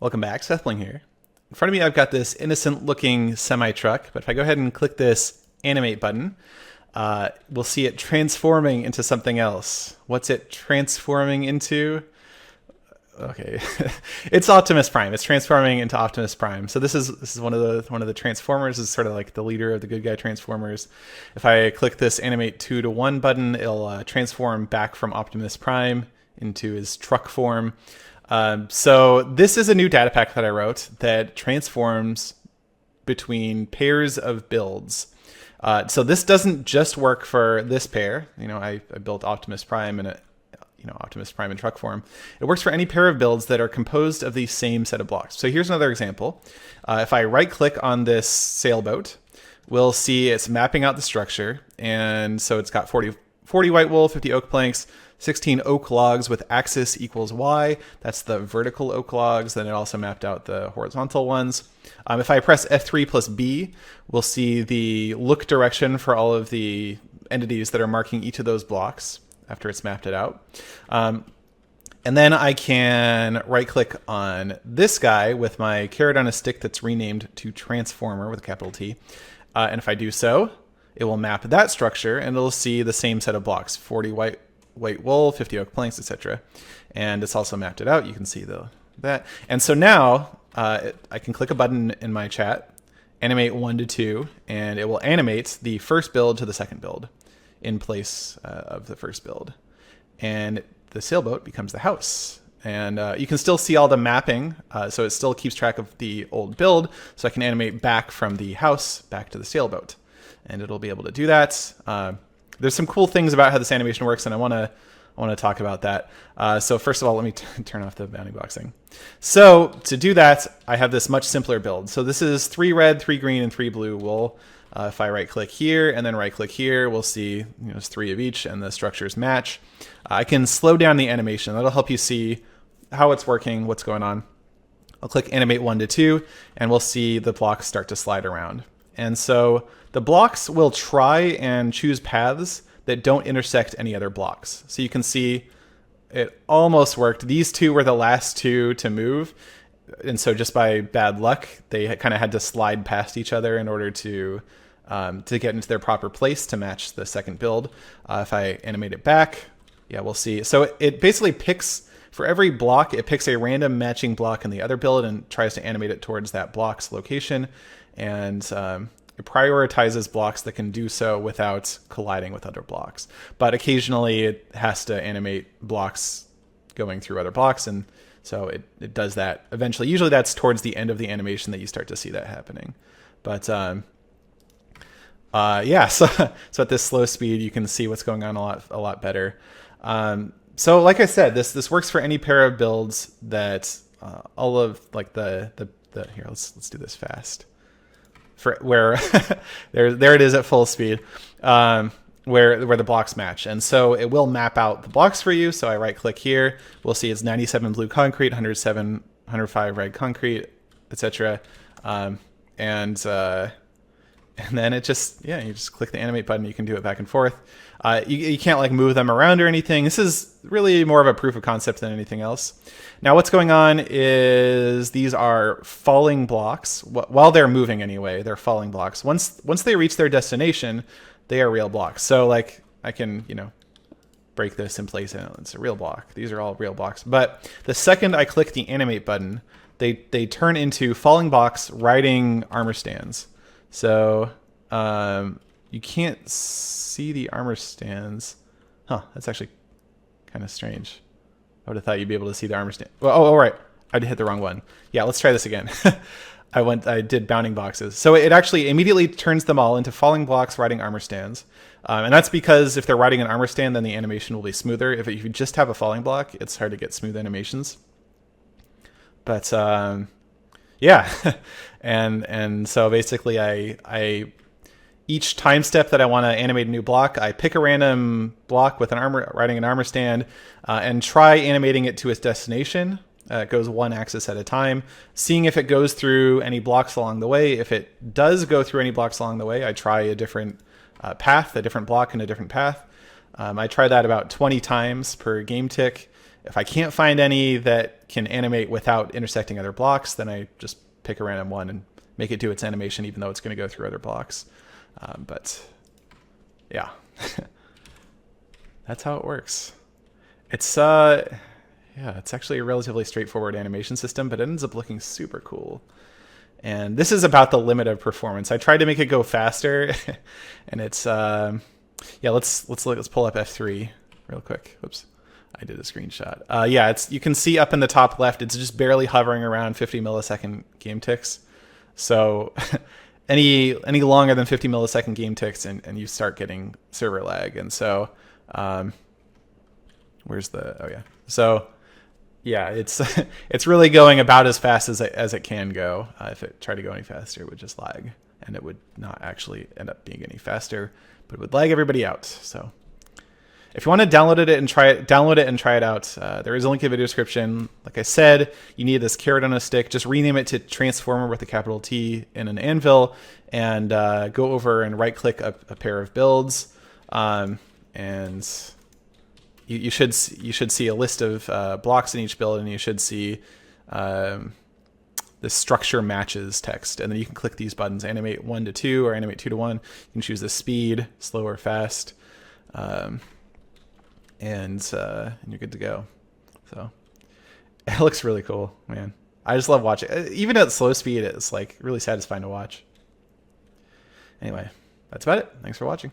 Welcome back, SethBling here. In front of me I've got this innocent looking semi-truck, but if I go ahead and click this animate button, we'll see it transforming into something else. What's it transforming into? Okay, it's Optimus Prime. It's transforming into Optimus Prime. So this is one of the Transformers. It's sort of like the leader of the good guy Transformers. If I click this animate 2 to 1 button, it'll transform back from Optimus Prime into his truck form. So this is a new data pack that I wrote that transforms between pairs of builds. So this doesn't just work for this pair. I built Optimus Prime in Optimus Prime in truck form. It works for any pair of builds that are composed of the same set of blocks. So here's another example. If I right click on this sailboat, we'll see it's mapping out the structure. And so it's got 40 white wool, 50 oak planks, 16 oak logs with axis equals Y. That's the vertical oak logs. Then it also mapped out the horizontal ones. If I press F3 plus B, we'll see the look direction for all of the entities that are marking each of those blocks after it's mapped it out. And then I can right click on this guy with my carrot on a stick that's renamed to Transformer with a capital T. And if I do so, it will map that structure and it'll see the same set of blocks, 40 white wool, 50 oak planks, etc. And it's also mapped it out. You can see that. And so now I can click a button in my chat, animate 1 to 2, and it will animate the first build to the second build in place of the first build. And the sailboat becomes the house. And you can still see all the mapping, so it still keeps track of the old build, so I can animate back from the house back to the sailboat. And it'll be able to do that. There's some cool things about how this animation works, and I want to talk about that. So first of all, let me turn off the Vanity Boxing. So to do that, I have this much simpler build. So this is 3 red, 3 green, and 3 blue wool. If I right-click here and then right-click here, we'll see there's 3 of each, and the structures match. I can slow down the animation. That'll help you see how it's working, what's going on. I'll click animate 1 to 2, and we'll see the blocks start to slide around. And so the blocks will try and choose paths that don't intersect any other blocks. So you can see it almost worked. These 2 were the last 2 to move. And so just by bad luck, they kind of had to slide past each other in order to get into their proper place to match the second build. If I animate it back, yeah, we'll see. So it basically picks, for every block, it picks a random matching block in the other build and tries to animate it towards that block's location. And it prioritizes blocks that can do so without colliding with other blocks. But occasionally it has to animate blocks going through other blocks, and so it does that eventually. Usually that's towards the end of the animation that you start to see that happening. But yeah, so at this slow speed you can see what's going on a lot better. So like I said, this works for any pair of builds that all of like the here, let's do this fast. For where there it is at full speed, where the blocks match. And so it will map out the blocks for you. So I right click here, we'll see it's 97 blue concrete, 105 red concrete, etc. And then it just, yeah, you just click the animate button. You can do it back and forth. You can't like move them around or anything. This is really more of a proof of concept than anything else. Now what's going on is these are falling blocks. While they're moving anyway, they're falling blocks. Once they reach their destination, they are real blocks. So like I can, break this in place and it's a real block. These are all real blocks. But the second I click the animate button, they turn into falling blocks riding armor stands. So you can't see the armor stands. Huh, that's actually kind of strange. I would have thought you'd be able to see the armor stand. Well, oh, right. I hit the wrong one. Yeah, let's try this again. I did bounding boxes. So it actually immediately turns them all into falling blocks riding armor stands. And that's because if they're riding an armor stand, then the animation will be smoother. If you just have a falling block, it's hard to get smooth animations. But yeah, and so basically I each time step that I want to animate a new block, I pick a random block with riding an armor stand and try animating it to its destination. It goes one axis at a time, seeing if it goes through any blocks along the way. If it does go through any blocks along the way, I try a different path, a different block and a different path. I try that about 20 times per game tick. If I can't find any that can animate without intersecting other blocks, then I just pick a random one and make it do its animation, even though it's going to go through other blocks. But yeah, that's how it works. It's yeah, it's actually a relatively straightforward animation system, but it ends up looking super cool. And this is about the limit of performance. I tried to make it go faster, and it's yeah. Let's pull up F3 real quick. Whoops. I did a screenshot. Yeah, you can see up in the top left, it's just barely hovering around 50 millisecond game ticks. So any longer than 50 millisecond game ticks, and you start getting server lag. And so, where's the? Oh yeah. So yeah, it's really going about as fast as it can go. If it tried to go any faster, it would just lag, and it would not actually end up being any faster, but it would lag everybody out. So. If you want to download it and try it out, there is a link in the video description. Like I said, you need this carrot on a stick. Just rename it to Transformer with a capital T and an anvil, and go over and right-click a pair of builds, and you should see a list of blocks in each build, and you should see the structure matches text, and then you can click these buttons: animate 1 to 2 or animate 2 to 1. You can choose the speed, slow or fast. And you're good to go. So it looks really cool, man. I just love watching. Even at slow speed, it's like really satisfying to watch. Anyway, that's about it. Thanks for watching.